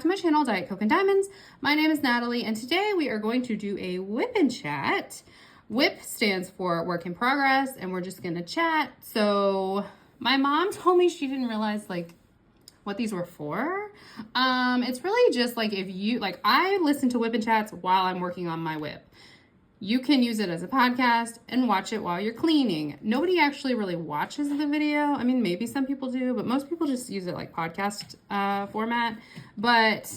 to my channel, Diet Coke and Diamonds. My name is Natalie, and today we are going to do a WIP and chat. WIP stands for work in progress, and we're just gonna chat. So my mom told me she didn't realize like what these were for. It's really just like if you, like I listen to WIP and chats while I'm working on my WIP. You can use it as a podcast and watch it while you're cleaning. Nobody actually really watches the video. I mean, maybe some people do, but most people just use it like podcast format. But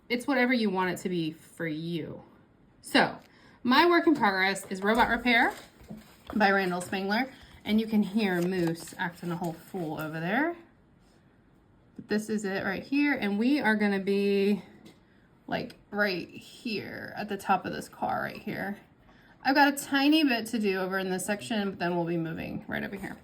it's whatever you want it to be for you. So my work in progress is Robot Repair by Randal Spangler. And you can hear Moose acting a whole fool over there. But this is it right here. And we are going to be like right here at the top of this car right here. I've got a tiny bit to do over in this section, but then we'll be moving right over here.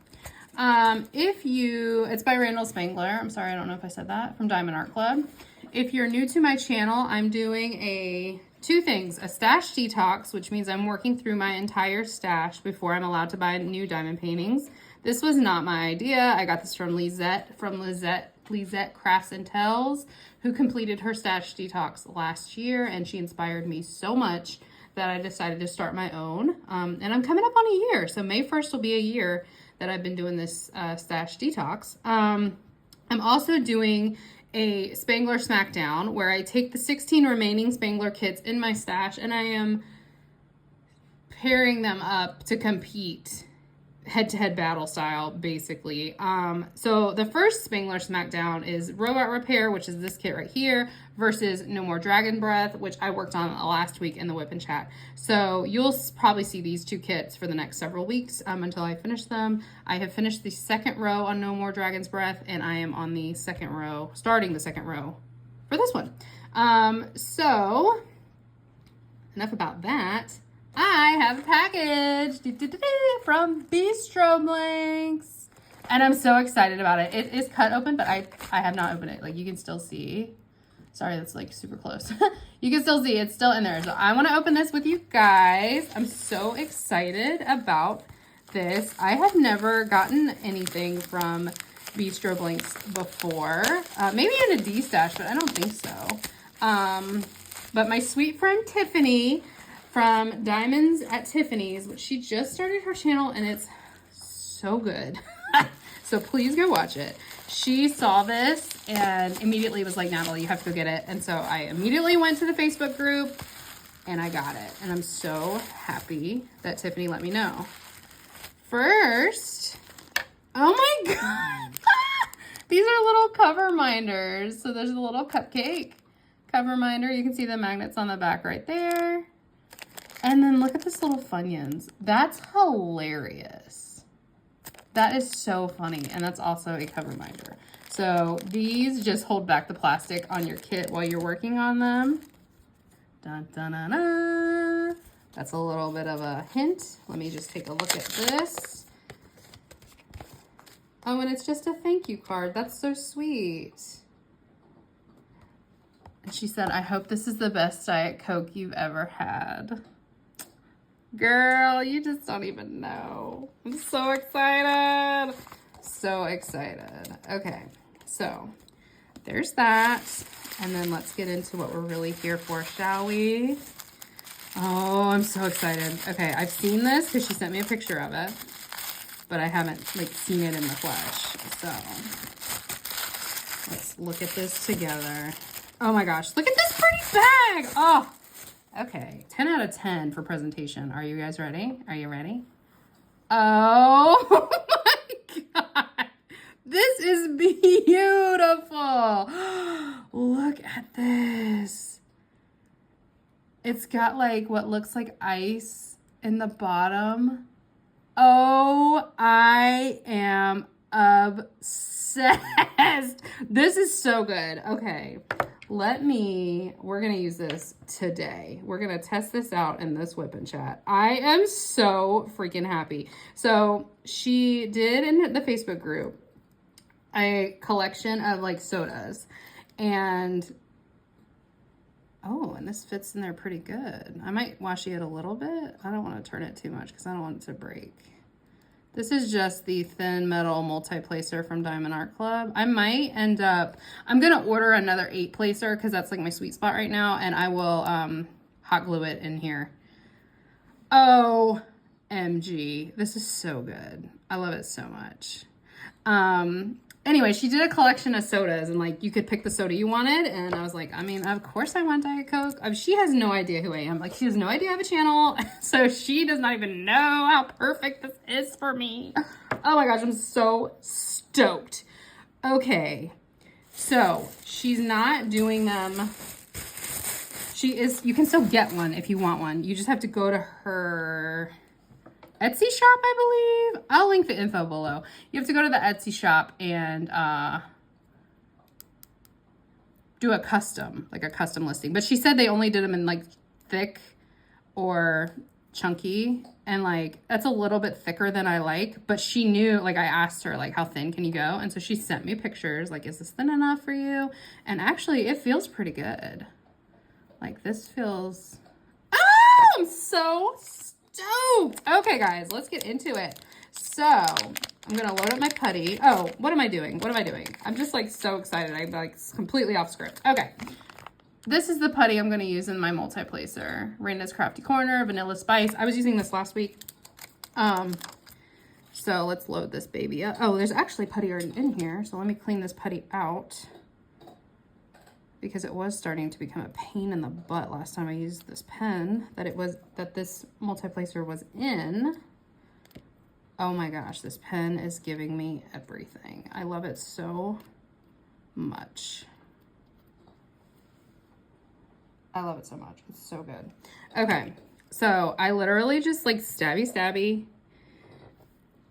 It's by Randal Spangler. I'm sorry, I don't know if I said that, from Diamond Art Club. If you're new to my channel, I'm doing two things, a stash detox, which means I'm working through my entire stash before I'm allowed to buy new diamond paintings. This was not my idea. I got this from Lisette Crafts and Tells, who completed her stash detox last year, and she inspired me so much that I decided to start my own. And I'm coming up on a year, so May 1st will be a year that I've been doing this stash detox. I'm also doing a Spangler Smackdown where I take the 16 remaining Spangler kits in my stash and I am pairing them up to compete head-to-head battle style, basically. So the first Spangler Smackdown is Robot Repair, which is this kit right here, versus No More Dragon Breath, which I worked on last week in the WIP and chat. So you'll probably see these two kits for the next several weeks until I finish them. I have finished the second row on No More Dragon's Breath, and I am on the second row, starting the second row for this one. So enough about that. I have a package from Bistro Blanks, and I'm so excited about it. It is cut open, but I have not opened it. Like, you can still see. Sorry, that's like super close. You can still see it's still in there. So I want to open this with you guys. I'm so excited about this. I have never gotten anything from Bistro Blanks before. Maybe in a D stash, but I don't think so. But my sweet friend Tiffani from Diamonds at Tiffany's, which she just started her channel, and it's so good. So please go watch it. She saw this and immediately was like, Natalie, you have to go get it. And so I immediately went to the Facebook group and I got it. And I'm so happy that Tiffany let me know. First, oh my God. These are little cover minders. So there's a little cupcake cover minder. You can see the magnets on the back right there. And then look at this little Funyuns. That's hilarious. That is so funny. And that's also a cover minder. So these just hold back the plastic on your kit while you're working on them. Dun, dun, dun, dun. That's a little bit of a hint. Let me just take a look at this. Oh, and it's just a thank you card. That's so sweet. And she said, I hope this is the best Diet Coke you've ever had. Girl, you just don't even know. I'm so excited. So excited. Okay, so there's that. And then let's get into what we're really here for, shall we? Oh, I'm so excited. Okay, I've seen this because she sent me a picture of it, but I haven't like seen it in the flesh. So let's look at this together. Oh my gosh, look at this pretty bag. Oh, okay, 10 out of 10 for presentation. Are you guys ready? Are you ready? Oh my God. This is beautiful. Look at this. It's got like what looks like ice in the bottom. Oh, I am obsessed. This is so good. Okay. We're going to use this today. We're going to test this out in this WIP and chat. I am so freaking happy. So she did in the Facebook group a collection of like sodas, and oh, and this fits in there pretty good. I might washi it a little bit. I don't want to turn it too much because I don't want it to break. This is just the thin metal multi-placer from Diamond Art Club. I might end up, I'm going to order another 8-placer because that's like my sweet spot right now. And I will hot glue it in here. OMG. This is so good. I love it so much. Anyway, she did a collection of sodas and like you could pick the soda you wanted. And I was like, I mean, of course I want Diet Coke. She has no idea who I am. Like she has no idea I have a channel. So she does not even know how perfect this is for me. Oh my gosh, I'm so stoked. Okay. So she's not doing them. She is, you can still get one if you want one. You just have to go to her Etsy shop, I believe. I'll link the info below. You have to go to the Etsy shop and do a custom listing. But she said they only did them in like thick or chunky. And like, that's a little bit thicker than I like. But she knew, like I asked her, like how thin can you go? And so she sent me pictures, like, is this thin enough for you? And actually it feels pretty good. Like this feels, I'm so stoked. Okay, guys, let's get into it. So I'm going to load up my putty. Oh, what am I doing? What am I doing? I'm just like so excited. I'm like completely off script. Okay. This is the putty I'm going to use in my multi-placer. Randa's Crafty Corner, Vanilla Spice. I was using this last week. So let's load this baby up. Oh, there's actually putty already in here. So let me clean this putty out, because it was starting to become a pain in the butt last time I used this pen that this multi-placer was in. Oh my gosh, this pen is giving me everything. I love it so much. I love it so much. It's so good. Okay, so I literally just like stabby.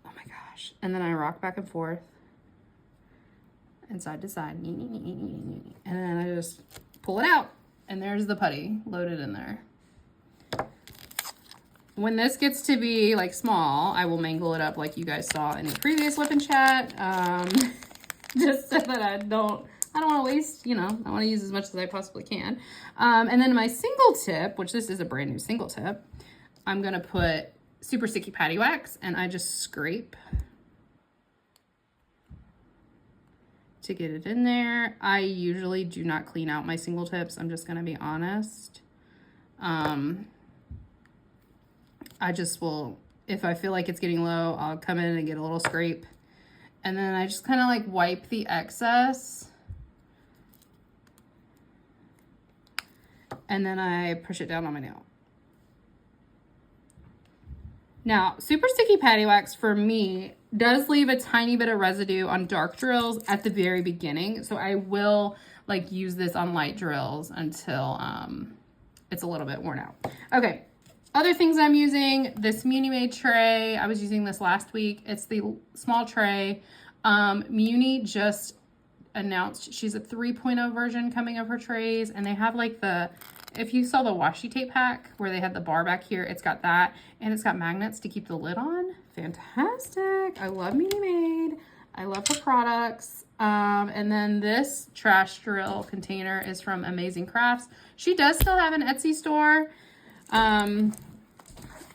Oh my gosh. And then I rock back and forth and side to side, and then I just pull it out, and there's the putty loaded in there. When this gets to be like small, I will mangle it up like you guys saw in the previous whip and chat, just so that I don't want to waste, I want to use as much as I possibly can. And then my single tip, which this is a brand new single tip, I'm gonna put super sticky Paddywaxx, and I just scrape to get it in there. I usually do not clean out my single tips. I'm just gonna be honest. I just will, if I feel like it's getting low, I'll come in and get a little scrape. And then I just kind of like wipe the excess. And then I push it down on my nail. Now, super sticky Paddywaxx for me does leave a tiny bit of residue on dark drills at the very beginning. So I will like use this on light drills until it's a little bit worn out. Okay, other things I'm using, this Muni Made tray. I was using this last week. It's the small tray. Muni just announced she's a 3.0 version coming of her trays, and they have like if you saw the washi tape pack where they had the bar back here, it's got that, and it's got magnets to keep the lid on. Fantastic. I love Muni Made. I love her products. And then this trash drill container is from Amazing Crafts. She does still have an Etsy store,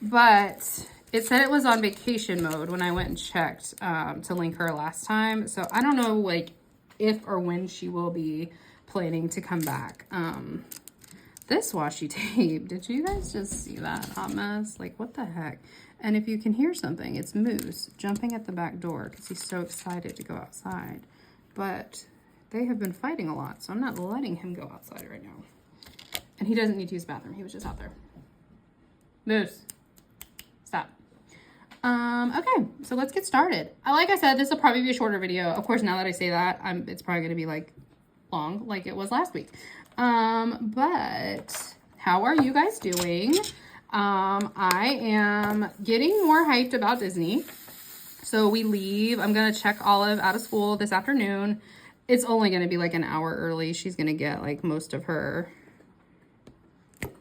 but it said it was on vacation mode when I went and checked to link her last time. So I don't know like if or when she will be planning to come back. This washi tape, did you guys just see that hot mess? Like, what the heck? And if you can hear something, it's Moose jumping at the back door because he's so excited to go outside. But they have been fighting a lot, so I'm not letting him go outside right now. And he doesn't need to use the bathroom. He was just out there. Moose, stop. Okay, so let's get started. Like I said, this will probably be a shorter video. Of course, now that I say that, it's probably going to be like long, like it was last week. But how are you guys doing? I am getting more hyped about Disney. So we leave. I'm going to check Olive out of school this afternoon. It's only going to be like an hour early. She's going to get like most of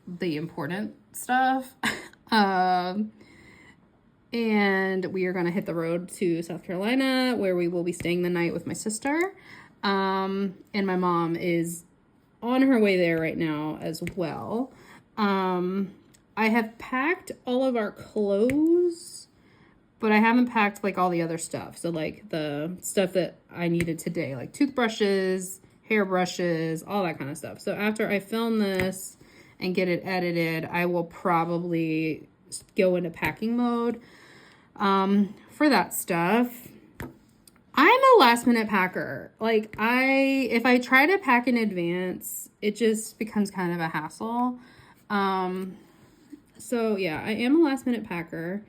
the important stuff. And we are going to hit the road to South Carolina, where we will be staying the night with my sister. And my mom is on her way there right now as well. I have packed all of our clothes but I haven't packed like all the other stuff. So like the stuff that I needed today, like toothbrushes, hairbrushes, all that kind of stuff. So after I film this and get it edited, I will probably go into packing mode for that stuff. I'm a last minute packer. Like if I try to pack in advance, it just becomes kind of a hassle. So yeah, I am a last minute packer.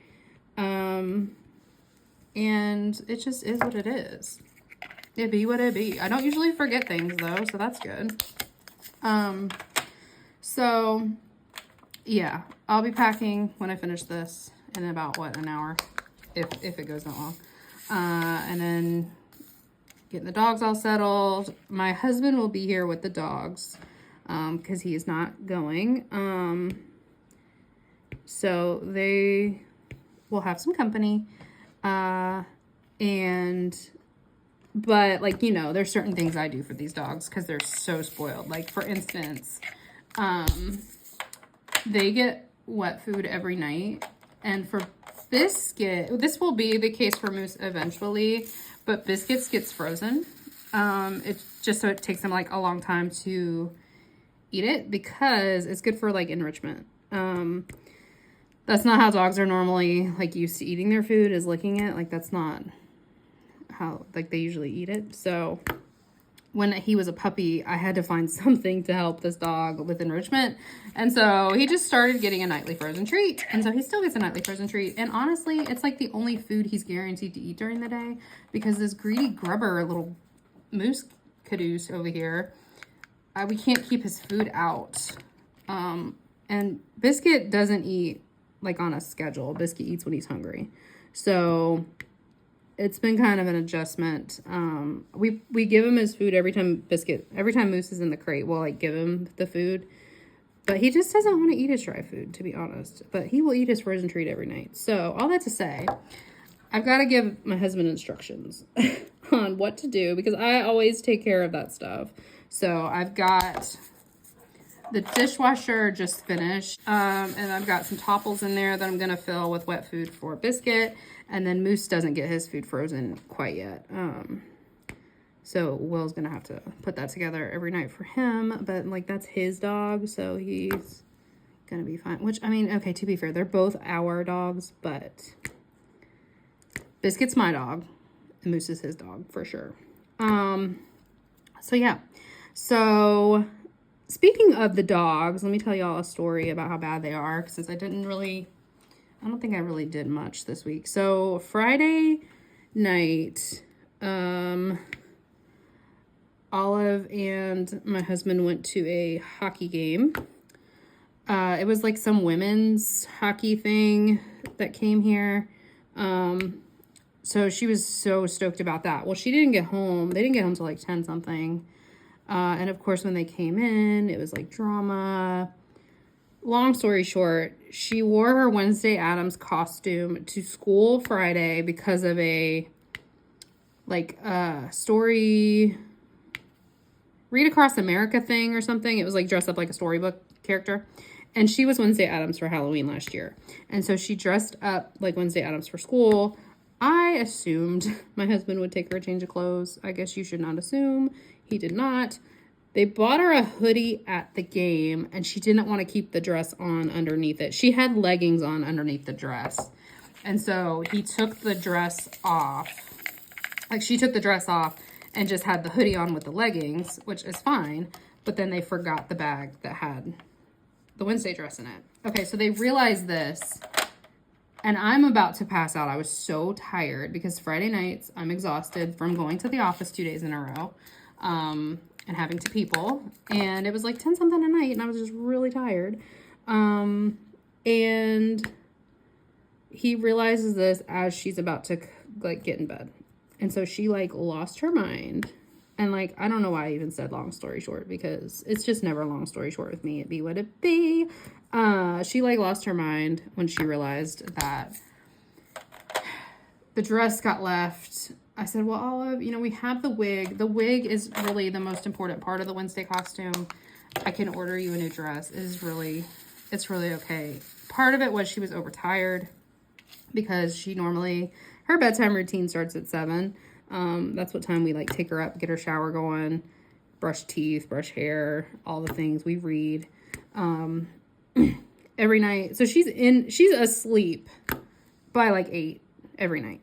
And it just is what it is. It be what it be. I don't usually forget things though, so that's good. So yeah, I'll be packing when I finish this in about an hour, if it goes that long. And then getting the dogs all settled. My husband will be here with the dogs, because he is not going. So they will have some company. But like, you know, there's certain things I do for these dogs because they're so spoiled. Like for instance, they get wet food every night, and for Biscuit, this will be the case for Moose eventually, but Biscuits gets frozen. It's just so it takes them like a long time to eat it because it's good for like enrichment. That's not how dogs are normally like used to eating their food, is licking it. Like that's not how like they usually eat it. So when he was a puppy, I had to find something to help this dog with enrichment. And so he just started getting a nightly frozen treat. And so he still gets a nightly frozen treat. And honestly, it's like the only food he's guaranteed to eat during the day, because this greedy grubber little moose caduce over here, we can't keep his food out. And Biscuit doesn't eat like on a schedule. Biscuit eats when he's hungry. So it's been kind of an adjustment. We give him his food every time Moose is in the crate, we'll like give him the food, but he just doesn't want to eat his dry food, to be honest, but he will eat his frozen treat every night. So all that to say, I've got to give my husband instructions on what to do, because I always take care of that stuff. So I've got the dishwasher just finished, and I've got some topples in there that I'm gonna fill with wet food for Biscuit. And then Moose doesn't get his food frozen quite yet. So Will's gonna have to put that together every night for him. But like that's his dog, so he's gonna be fine. Which, I mean, okay, to be fair, they're both our dogs, but Biscuit's my dog and Moose is his dog for sure. So yeah. So speaking of the dogs, let me tell y'all a story about how bad they are, because I don't think I really did much this week. So Friday night, Olive and my husband went to a hockey game. It was like some women's hockey thing that came here. So she was so stoked about that. Well, she didn't get home. They didn't get home till like 10 something. And of course, when they came in, it was like drama. Long story short, she wore her Wednesday Addams costume to school Friday because of a story Read Across America thing or something. It was like dressed up like a storybook character. And she was Wednesday Addams for Halloween last year. And so she dressed up like Wednesday Addams for school. I assumed my husband would take her a change of clothes. I guess you should not assume. He did not. They bought her a hoodie at the game, and she didn't want to keep the dress on underneath it. She had leggings on underneath the dress. And so he took the dress off. Like, she took the dress off and just had the hoodie on with the leggings, which is fine. But then they forgot the bag that had the Wednesday dress in it. Okay, so they realized this, and I'm about to pass out. I was so tired because Friday nights, I'm exhausted from going to the office 2 days in a row. And having to people, and it was like 10 something at night, and I was just really tired. And he realizes this as she's about to like get in bed, and so she like lost her mind. And like, I don't know why I even said long story short, because it's just never a long story short with me. It be what it be. She like lost her mind when she realized that the dress got left. I said, well, Olive, you know, we have the wig. The wig is really the most important part of the Wednesday costume. I can order you a new dress. It's really okay. Part of it was she was overtired. because she normally, her bedtime routine starts at 7. That's what time we like take her up, get her shower going, brush teeth, brush hair, all the things. We read every night. So she's asleep by like 8 every night.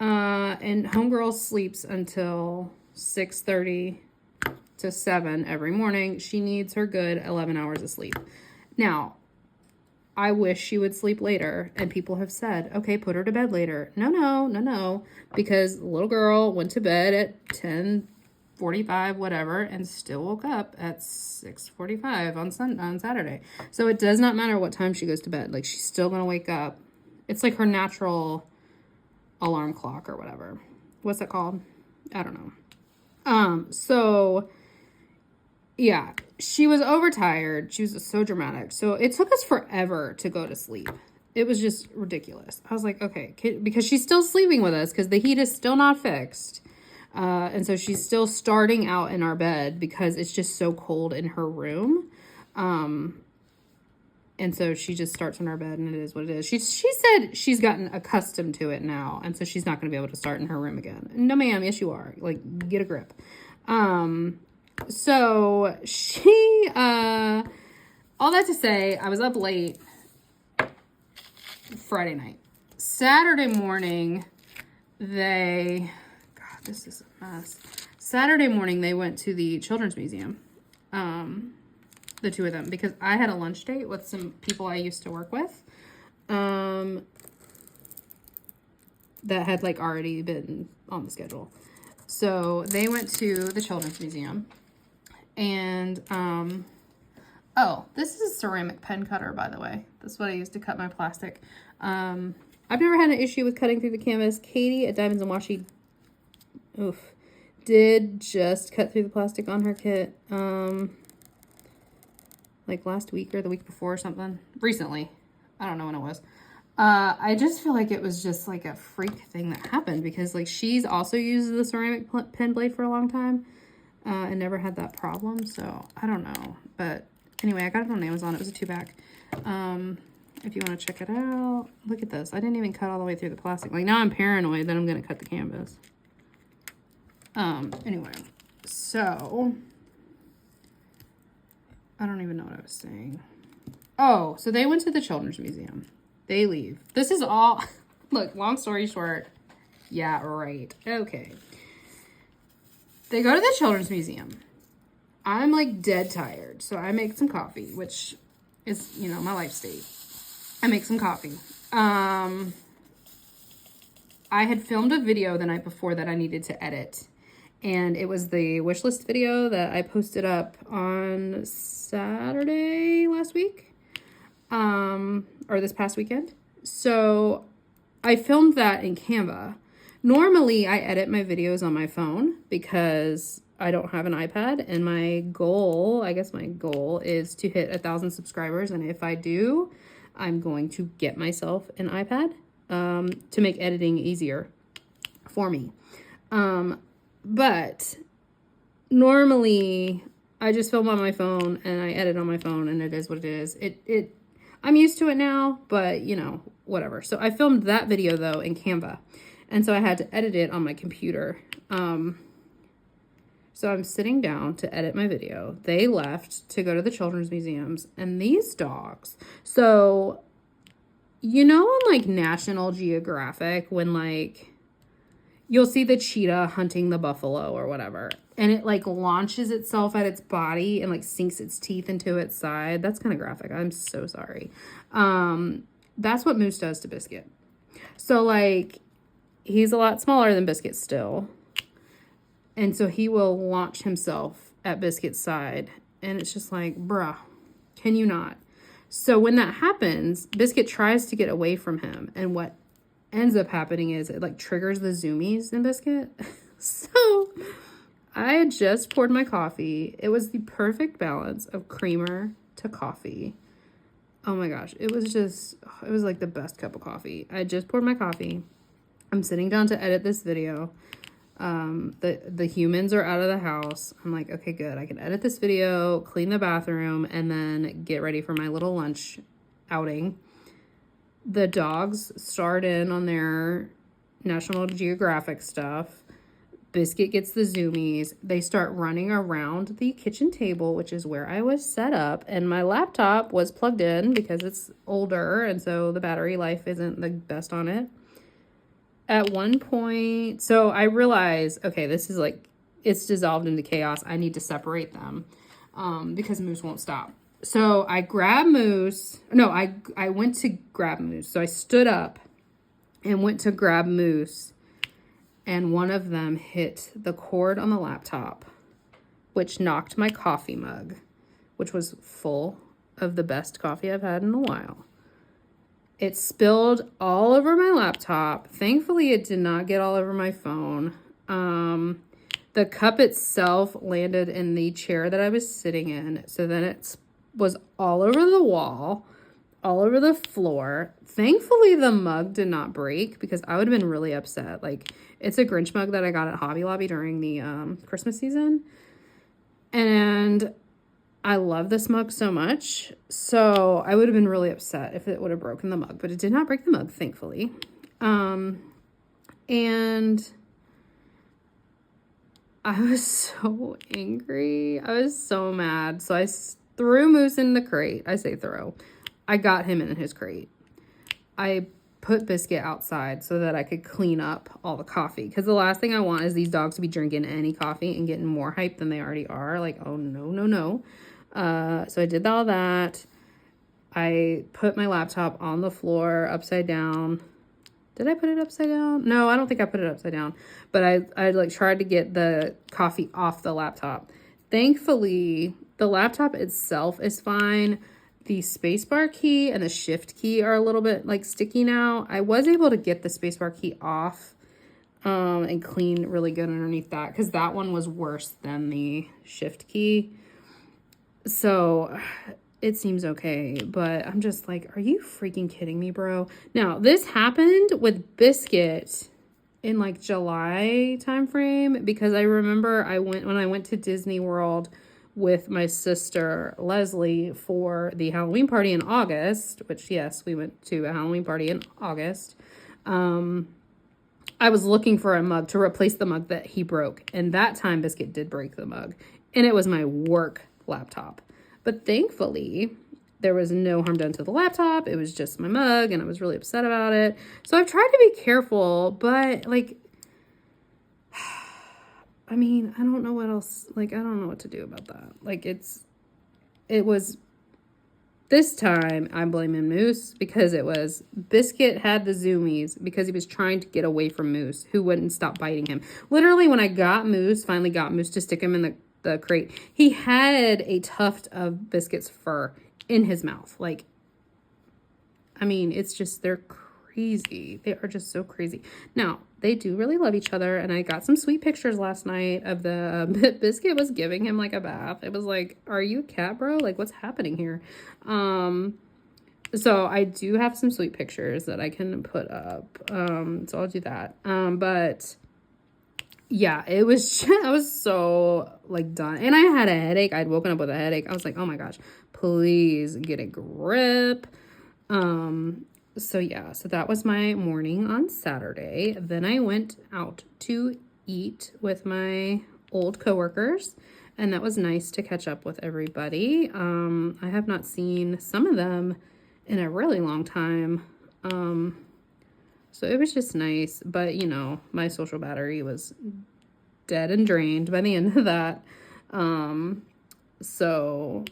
And homegirl sleeps until 6:30 to 7 every morning. She needs her good 11 hours of sleep. Now, I wish she would sleep later, and people have said, okay, put her to bed later. No, because the little girl went to bed at 10:45, whatever, and still woke up at 6:45 on Saturday. So it does not matter what time she goes to bed. Like, she's still going to wake up. It's like her natural alarm clock or whatever. What's that called? I don't know. So yeah, she was overtired. She was so dramatic. So it took us forever to go to sleep. It was just ridiculous. I was like, okay, because she's still sleeping with us because the heat is still not fixed. And so she's still starting out in our bed because it's just so cold in her room. And so she just starts in our bed, and it is what it is. She said she's gotten accustomed to it now, and so she's not going to be able to start in her room again. No, ma'am. Yes, you are. Like, get a grip. So she, all that to say, I was up late Friday night. Saturday morning, God, this is a mess. Saturday morning, they went to the Children's Museum. The two of them, because I had a lunch date with some people I used to work with, that had like already been on the schedule. So they went to the Children's Museum, and, oh, this is a ceramic pen cutter, by the way. That's what I use to cut my plastic. I've never had an issue with cutting through the canvas. Katie at Diamonds and Washi, did just cut through the plastic on her kit, like last week or the week before or something. Recently. I don't know when it was. I just feel like it was just like a freak thing that happened because like she's also used the ceramic pen blade for a long time and never had that problem. So I don't know. But anyway, I got it on Amazon. It was a 2-pack. If you want to check it out, look at this. I didn't even cut all the way through the plastic. Like now I'm paranoid that I'm going to cut the canvas. Anyway, so I don't even know what I was saying. Oh, so they went to the Children's Museum. They leave. This is all, look, long story short. Yeah, right. Okay. They go to the Children's Museum. I'm like dead tired. So I make some coffee, which is, you know, my life state. I make some coffee. I had filmed a video the night before that I needed to edit. And it was the wish list video that I posted up on Saturday last week, or this past weekend. So I filmed that in Canva. Normally I edit my videos on my phone because I don't have an iPad, and my goal is to hit 1,000 subscribers. And if I do, I'm going to get myself an iPad, to make editing easier for me. But normally I just film on my phone and I edit on my phone, and it is what it is. I'm used to it now, but you know, whatever. So I filmed that video though in Canva, and so I had to edit it on my computer. So I'm sitting down to edit my video. They left to go to the Children's Museums, and these dogs. So, you know, on like National Geographic, when like you'll see the cheetah hunting the buffalo or whatever, and it like launches itself at its body and like sinks its teeth into its side. That's kind of graphic. I'm so sorry. That's what Moose does to Biscuit. So like, he's a lot smaller than Biscuit still. And so he will launch himself at Biscuit's side. And it's just like, bruh, can you not? So when that happens, Biscuit tries to get away from him. And what ends up happening is it like triggers the zoomies in Biscuit. So I had just poured my coffee. It was the perfect balance of creamer to coffee. Oh my gosh. It was like the best cup of coffee. I just poured my coffee. I'm sitting down to edit this video. The humans are out of the house. I'm like, okay, good. I can edit this video, clean the bathroom, and then get ready for my little lunch outing. the dogs start in on their National Geographic stuff. Biscuit gets the zoomies. They start running around the kitchen table, which is where I was set up. And my laptop was plugged in because it's older. And so the battery life isn't the best on it. At one point, so I realized, okay, this is like, it's dissolved into chaos. I need to separate them because Moose won't stop. So I grabbed Moose. No, I went to grab Moose. So I stood up and went to grab Moose. And one of them hit the cord on the laptop, which knocked my coffee mug, which was full of the best coffee I've had in a while. It spilled all over my laptop. Thankfully, it did not get all over my phone. The cup itself landed in the chair that I was sitting in. So then it was all over the wall, all over the floor. Thankfully, the mug did not break because I would have been really upset. Like, it's a Grinch mug that I got at Hobby Lobby during the Christmas season. And I love this mug so much. So I would have been really upset if it would have broken the mug. But it did not break the mug, thankfully. And I was so angry. I was so mad. So I threw Moose in the crate. I say throw. I got him in his crate. I put Biscuit outside so that I could clean up all the coffee. Because the last thing I want is these dogs to be drinking any coffee and getting more hype than they already are. Like, oh, no, no, no. So I did all that. I put my laptop on the floor upside down. Did I put it upside down? No, I don't think I put it upside down. But I like tried to get the coffee off the laptop. Thankfully, the laptop itself is fine. The spacebar key and the shift key are a little bit like sticky now. I was able to get the spacebar key off and clean really good underneath that because that one was worse than the shift key. So it seems okay, but I'm just like, are you freaking kidding me, bro? Now, this happened with Biscuit in like July timeframe because I remember when I went to Disney World with my sister Leslie for the Halloween party in August, which yes, we went to a Halloween party in August. I was looking for a mug to replace the mug that he broke. And that time Biscuit did break the mug and it was my work laptop. But thankfully there was no harm done to the laptop. It was just my mug and I was really upset about it. So I've tried to be careful, but like, I mean, I don't know what else, like, I don't know what to do about that. Like, it was, this time, I'm blaming Moose because it was, Biscuit had the zoomies because he was trying to get away from Moose, who wouldn't stop biting him. Literally, when I finally got Moose to stick him in the crate, he had a tuft of Biscuit's fur in his mouth. Like, I mean, it's just, they're crazy. They are just so crazy. Now, they do really love each other, and I got some sweet pictures last night of the Biscuit was giving him like a bath. It was like, are you a cat, bro? Like, what's happening here? So I do have some sweet pictures that I can put up. So I'll do that. But yeah, it was just, I was so like done, and I had a headache. I'd woken up with a headache. I was like, oh my gosh, please get a grip. So yeah, so that was my morning on Saturday. Then I went out to eat with my old coworkers, and that was nice to catch up with everybody. I have not seen some of them in a really long time. So it was just nice, but you know, my social battery was dead and drained by the end of that. So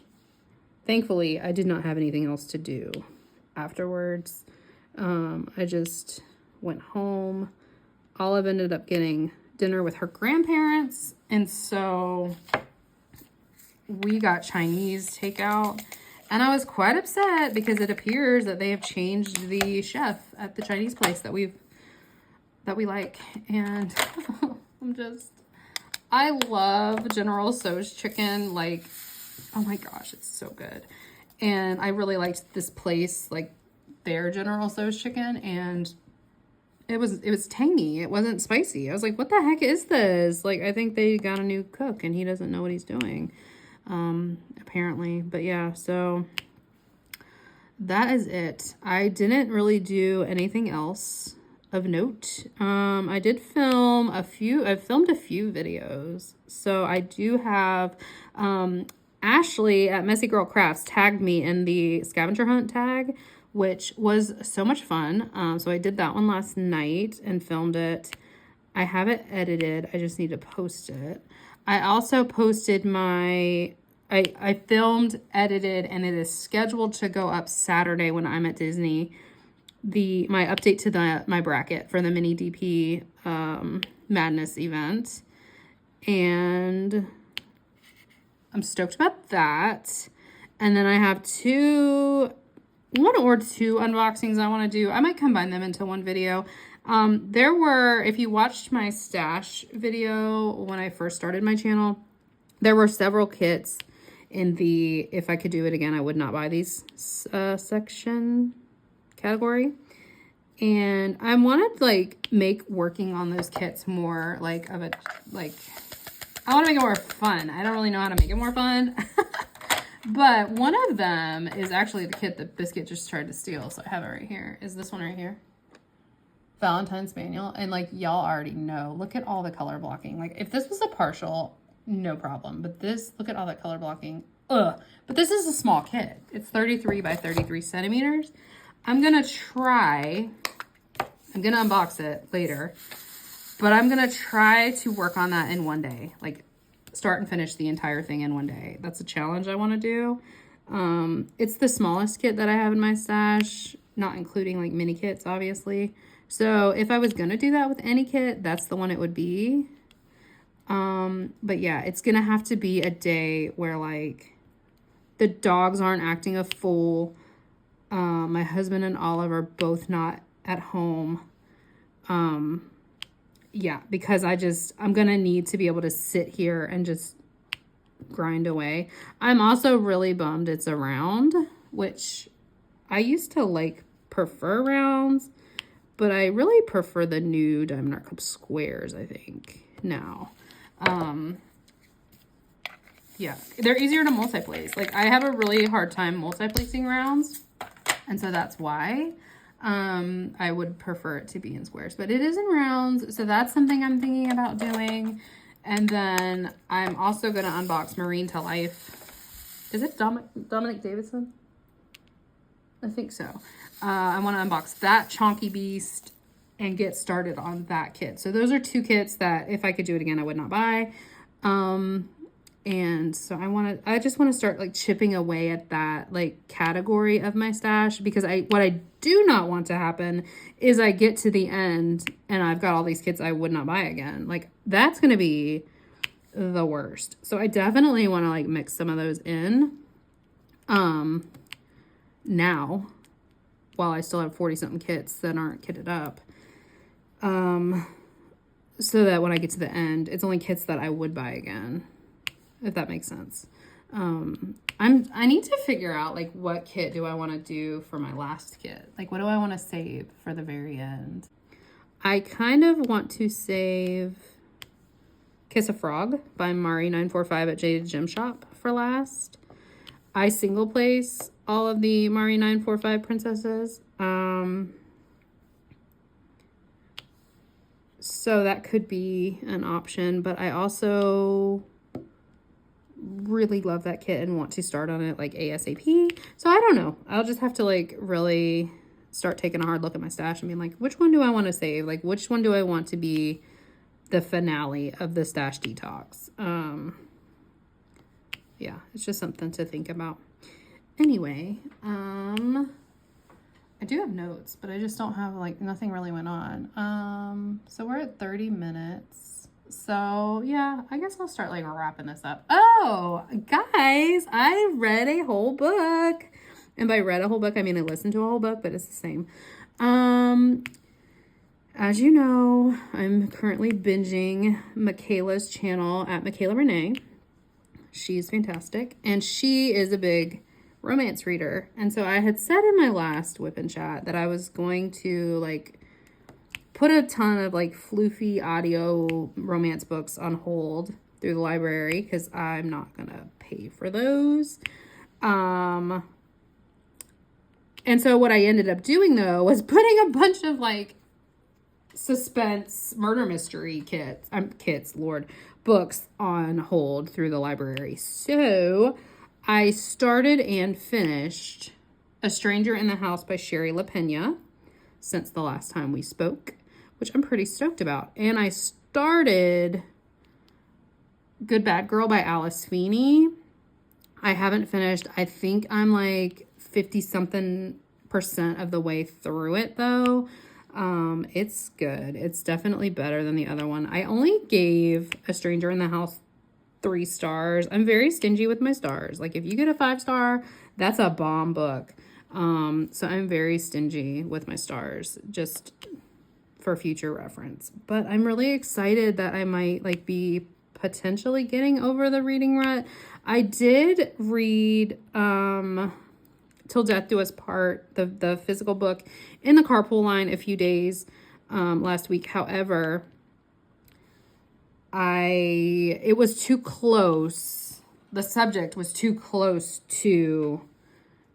thankfully I did not have anything else to do afterwards. I just went home. Olive ended up getting dinner with her grandparents, and so we got Chinese takeout, and I was quite upset because it appears that they have changed the chef at the Chinese place that we like, and I love General Tso's chicken. Like, oh my gosh, it's so good. And I really liked this place, like their General Tso's chicken, and it was tangy. It wasn't spicy. I was like, what the heck is this? Like, I think they got a new cook and he doesn't know what he's doing, apparently. But yeah, so that is it. I didn't really do anything else of note. I did film a few, I've filmed a few videos. So I do have, Ashley at Messy Girl Crafts tagged me in the scavenger hunt tag, which was so much fun. So I did that one last night and filmed it. I have it edited. I just need to post it. I also posted my, I filmed, edited, and it is scheduled to go up Saturday when I'm at Disney. My update to my bracket for the mini DP Madness event. And I'm stoked about that. And then I have one or two unboxings I want to do. I might combine them into one video. If you watched my stash video when I first started my channel, there were several kits in the if I could do it again, I would not buy these section category. And I want to like make working on those kits more like of a, like, I want to make it more fun. I don't really know how to make it more fun. But one of them is actually the kit that Biscuit just tried to steal. So I have it right here. Is this one right here? Valentine Spaniel. And like, y'all already know, look at all the color blocking. Like if this was a partial, no problem. But this, look at all that color blocking. Ugh. But this is a small kit. It's 33 by 33 centimeters. I'm going to unbox it later. But I'm going to try to work on that in one day. Like start and finish the entire thing in one day. That's a challenge I want to do. It's the smallest kit that I have in my stash, not including like mini kits, obviously. So if I was going to do that with any kit, that's the one it would be. But yeah, it's going to have to be a day where like the dogs aren't acting a fool. My husband and Olive are both not at home. Yeah, because I'm going to need to be able to sit here and just grind away. I'm also really bummed it's a round, which I used to like prefer rounds, but I really prefer the new Diamond Art Cup squares, I think, now. Yeah, they're easier to multi-place. Like I have a really hard time multi-placing rounds, and so that's why I would prefer it to be in squares, but it is in rounds. So that's something I'm thinking about doing. And then I'm also going to unbox Marine to Life. Is it Dominic Davidson? I think so. I want to unbox that Chonky Beast and get started on that kit. So those are two kits that if I could do it again, I would not buy. And so I just want to start like chipping away at that like category of my stash, because what I do not want to happen is I get to the end and I've got all these kits I would not buy again. Like that's going to be the worst. So I definitely want to like mix some of those in, now while I still have 40 something kits that aren't kitted up. So that when I get to the end, it's only kits that I would buy again, if that makes sense. I need to figure out like what kit do I want to do for my last kit? Like what do I want to save for the very end? I kind of want to save Kiss a Frog by Mari945 at Jaded Gem Shop for last. I single place all of the Mari945 princesses. So that could be an option, but I also really love that kit and want to start on it like ASAP. So I don't know. I'll just have to like really start taking a hard look at my stash and being like, which one do I want to save? Like which one do I want to be the finale of the stash detox? Yeah, it's just something to think about. Anyway, I do have notes, but I just don't have like, nothing really went on. So we're at 30 minutes. So yeah, I guess I'll start like wrapping this up. Oh, guys, I read a whole book. And by read a whole book, I mean I listened to a whole book, but it's the same. As you know, I'm currently binging Michaela's channel at Michaela Renee. She's fantastic. And she is a big romance reader. And so I had said in my last Whip and Chat that I was going to like put a ton of like floofy audio romance books on hold through the library because I'm not gonna pay for those. And so what I ended up doing, though, was putting a bunch of, like, suspense murder mystery books on hold through the library. So I started and finished A Stranger in the House by Sherry LaPena since the last time we spoke, which I'm pretty stoked about. And I started Good Bad Girl by Alice Feeney. I haven't finished. I think I'm like 50-something% of the way through it, though. It's good. It's definitely better than the other one. I only gave A Stranger in the House 3 stars. I'm very stingy with my stars. Like, if you get a 5-star, that's a bomb book. So I'm very stingy with my stars, just for future reference. But I'm really excited that I might, like, be potentially getting over the reading rut. I did read, Till Death Do Us Part, the physical book, in the carpool line a few days last week. However, it was too close. The subject was too close to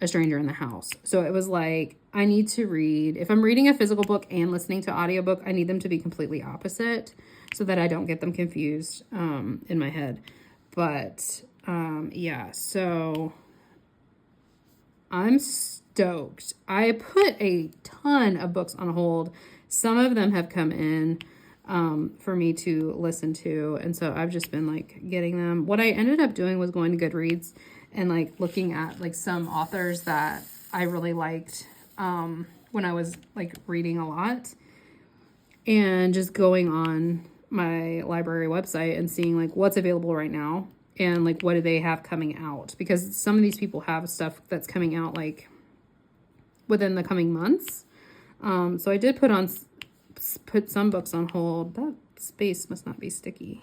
A Stranger in the House. So it was like, I need to read, if I'm reading a physical book and listening to audiobook, I need them to be completely opposite so that I don't get them confused in my head. But yeah, so I'm stoked. I put a ton of books on hold. Some of them have come in for me to listen to. And so I've just been like getting them. What I ended up doing was going to Goodreads and like looking at like some authors that I really liked when I was like reading a lot, and just going on my library website and seeing like what's available right now and like what do they have coming out, because some of these people have stuff that's coming out like within the coming months. So I did put some books on hold. That space must not be sticky.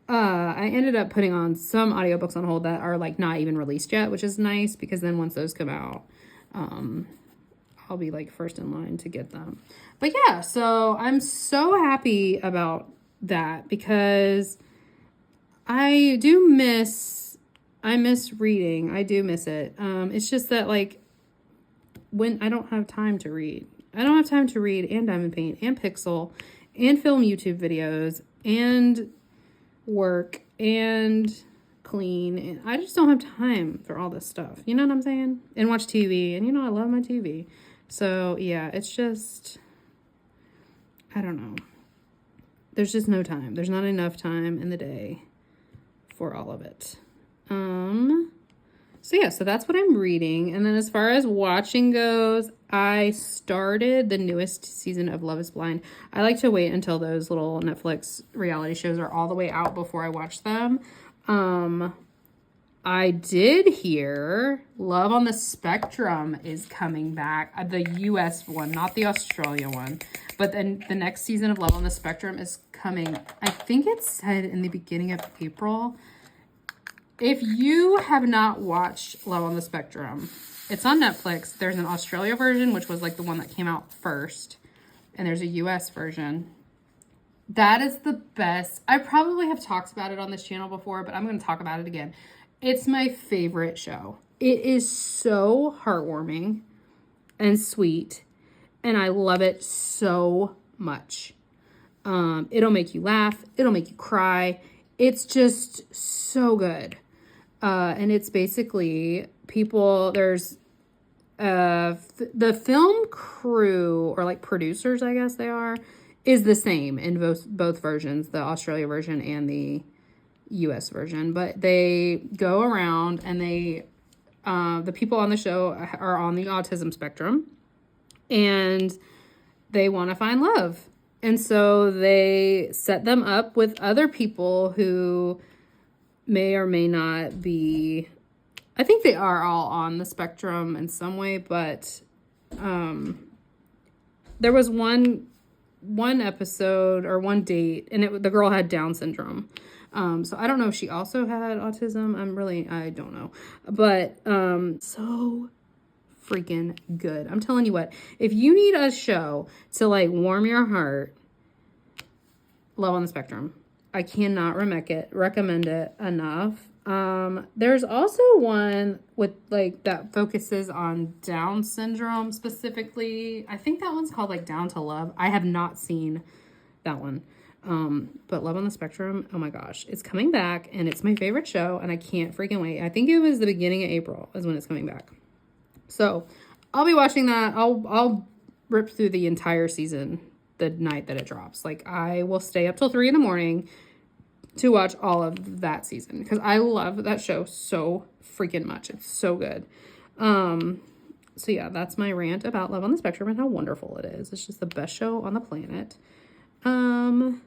I ended up putting on some audiobooks on hold that are like not even released yet, which is nice because then once those come out, I'll be like first in line to get them. But yeah, so I'm so happy about that because I miss reading. I do miss it. It's just that like when I don't have time to read. I don't have time to read and diamond paint and pixel and film YouTube videos and work and clean, and I just don't have time for all this stuff, you know what I'm saying? And watch TV, and you know I love my TV. So yeah, it's just, I don't know, there's just no time. There's not enough time in the day for all of it. So yeah, so that's what I'm reading. And then as far as watching goes, I started the newest season of Love is Blind. I like to wait until those little Netflix reality shows are all the way out before I watch them. I did hear Love on the Spectrum is coming back. The US one, not the Australia one. But then the next season of Love on the Spectrum is coming. I think it said in the beginning of April. If you have not watched Love on the Spectrum, it's on Netflix. There's an Australia version, which was like the one that came out first. And there's a US version. That is the best. I probably have talked about it on this channel before, but I'm going to talk about it again. It's my favorite show. It is so heartwarming and sweet, and I love it so much. It'll make you laugh. It'll make you cry. It's just so good. And it's basically people, there's the film crew, or like producers, I guess they are, is the same in both versions, the Australia version and the US version. But they go around and they, the people on the show are on the autism spectrum, and they want to find love. And so they set them up with other people who may or may not be, I think they are all on the spectrum in some way, but there was one episode or one date, and the girl had Down syndrome. So I don't know if she also had autism. I don't know. But so freaking good. I'm telling you what, if you need a show to like warm your heart, Love on the Spectrum. I cannot recommend it enough. There's also one with like that focuses on Down syndrome specifically. I think that one's called like Down to Love. I have not seen that one. But Love on the Spectrum, oh my gosh, it's coming back and it's my favorite show and I can't freaking wait. I think it was the beginning of April is when it's coming back. So I'll be watching that. I'll rip through the entire season the night that it drops. Like I will stay up till 3 in the morning to watch all of that season because I love that show so freaking much. It's so good. So yeah, that's my rant about Love on the Spectrum and how wonderful it is. It's just the best show on the planet. And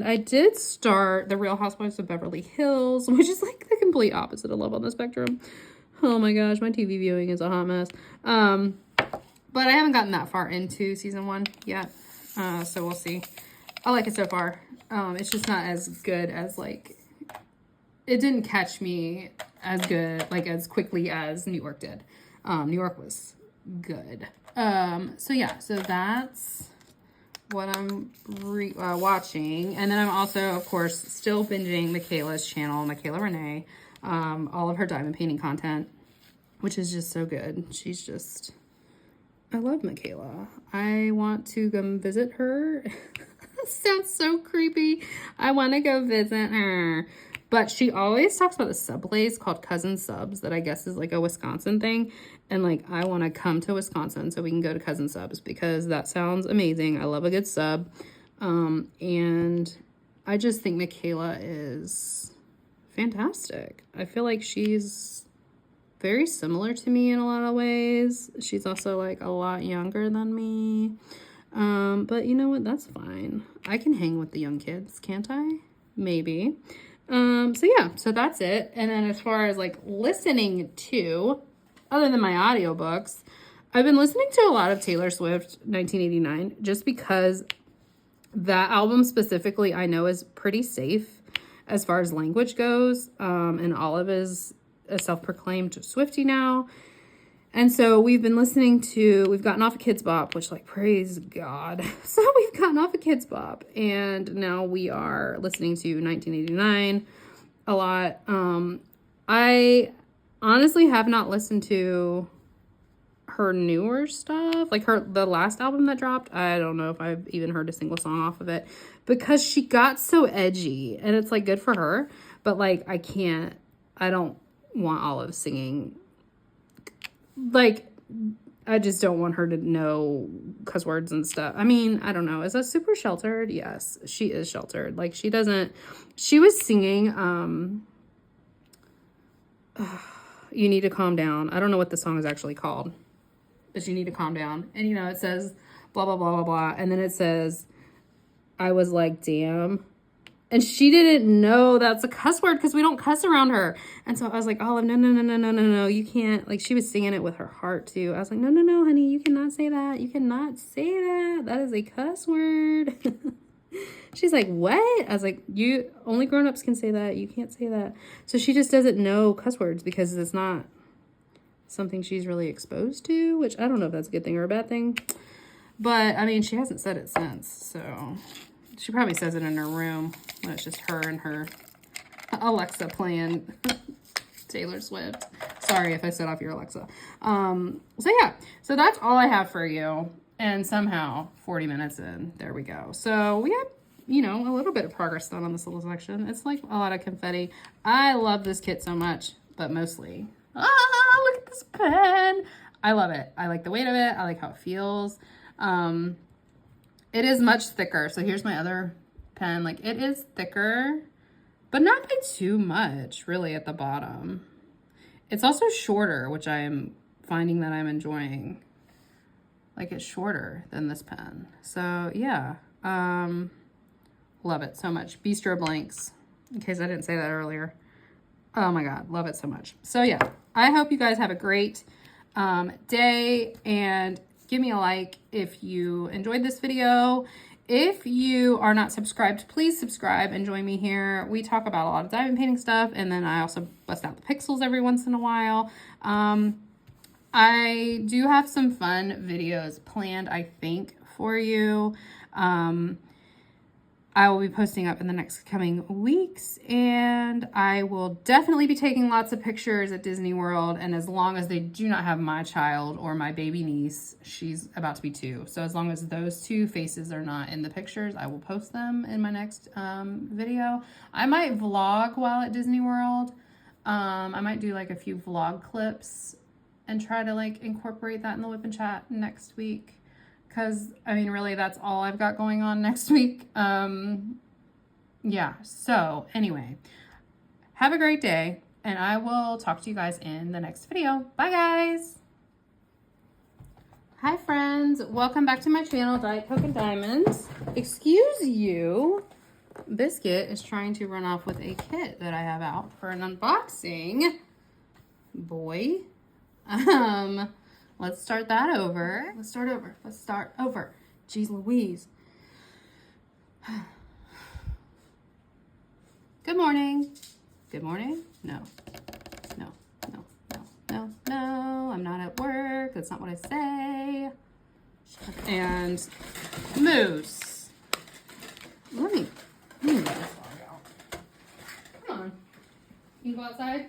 I did start The Real Housewives of Beverly Hills, which is like the complete opposite of Love on the Spectrum. Oh my gosh, my TV viewing is a hot mess. But I haven't gotten that far into season 1 yet. So we'll see. I like it so far. It's just not as good as like, it didn't catch me as good, like as quickly as New York did. New York was good. So yeah, so that's what I'm watching. And then I'm also, of course, still binging Michaela's channel, Michaela Renee, all of her diamond painting content, which is just so good. She's just, I love Michaela. I want to go visit her. Sounds so creepy. I want to go visit her. But she always talks about the sub place called Cousin Subs that I guess is like a Wisconsin thing. And like, I want to come to Wisconsin so we can go to Cousin Subs because that sounds amazing. I love a good sub. And I just think Michaela is fantastic. I feel like she's very similar to me in a lot of ways. She's also like a lot younger than me. But you know what? That's fine. I can hang with the young kids, can't I? Maybe. So yeah, so that's it. And then as far as like listening to, other than my audiobooks, I've been listening to a lot of Taylor Swift 1989 just because that album specifically I know is pretty safe as far as language goes. And Olive is a self-proclaimed Swiftie now. And so we've been listening to, we've gotten off of Kids Bop, which like, praise God. So we've gotten off of Kids Bop and now we are listening to 1989 a lot. I honestly have not listened to her newer stuff, like the last album that dropped. I don't know if I've even heard a single song off of it because she got so edgy and it's like good for her. But like, I don't want Olive singing. Like, I just don't want her to know cuss words and stuff. I mean, I don't know. Is that super sheltered? Yes, she is sheltered. Like, she was singing, You Need to Calm Down. I don't know what the song is actually called, but You Need to Calm Down. And, you know, it says blah, blah, blah, blah, blah. And then it says, I was like, damn. And she didn't know that's a cuss word because we don't cuss around her. And so I was like, Olive, no, you can't. Like, she was singing it with her heart, too. I was like, no, honey, you cannot say that. You cannot say that. That is a cuss word. She's like, what? I was like, only grown-ups can say that. You can't say that. So she just doesn't know cuss words because it's not something she's really exposed to, which I don't know if that's a good thing or a bad thing. But, I mean, she hasn't said it since, so... She probably says it in her room when it's just her and her Alexa playing Taylor Swift. Sorry if I set off your Alexa. So yeah, so that's all I have for you. And somehow 40 minutes in, there we go. So we have, you know, a little bit of progress done on this little section. It's like a lot of confetti. I love this kit so much, but mostly, look at this pen. I love it. I like the weight of it. I like how it feels. It is much thicker. So here's my other pen. Like, it is thicker, but not by too much, really, at the bottom. It's also shorter, which I am finding that I'm enjoying. Like, it's shorter than this pen. So, yeah. Love it so much. Bistro Blanks, in case I didn't say that earlier. Oh, my God. Love it so much. So, yeah. I hope you guys have a great day, and give me a like if you enjoyed this video. If you are not subscribed, please subscribe and join me here. We talk about a lot of diamond painting stuff, and then I also bust out the pixels every once in a while. I do have some fun videos planned, I think, for you. I will be posting up in the next coming weeks, and I will definitely be taking lots of pictures at Disney World. And as long as they do not have my child or my baby niece, she's about to be 2. So as long as those 2 faces are not in the pictures, I will post them in my next video. I might vlog while at Disney World. I might do like a few vlog clips and try to like incorporate that in the WIP and chat next week. Because, I mean, really, that's all I've got going on next week. Yeah, so anyway, have a great day, and I will talk to you guys in the next video. Bye, guys. Hi, friends. Welcome back to my channel, Diet Coke and Diamonds. Excuse you. Biscuit is trying to run off with a kit that I have out for an unboxing. Boy. Let's start that over. Let's start over. Jeez Louise. Good morning. Good morning? No. No. I'm not at work. That's not what I say. And Moose. Let me get this dog out. Come on. You can go outside?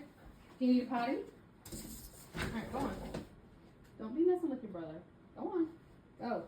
Do you need a potty? All right, go on. Don't be messing with your brother. Go on. Go.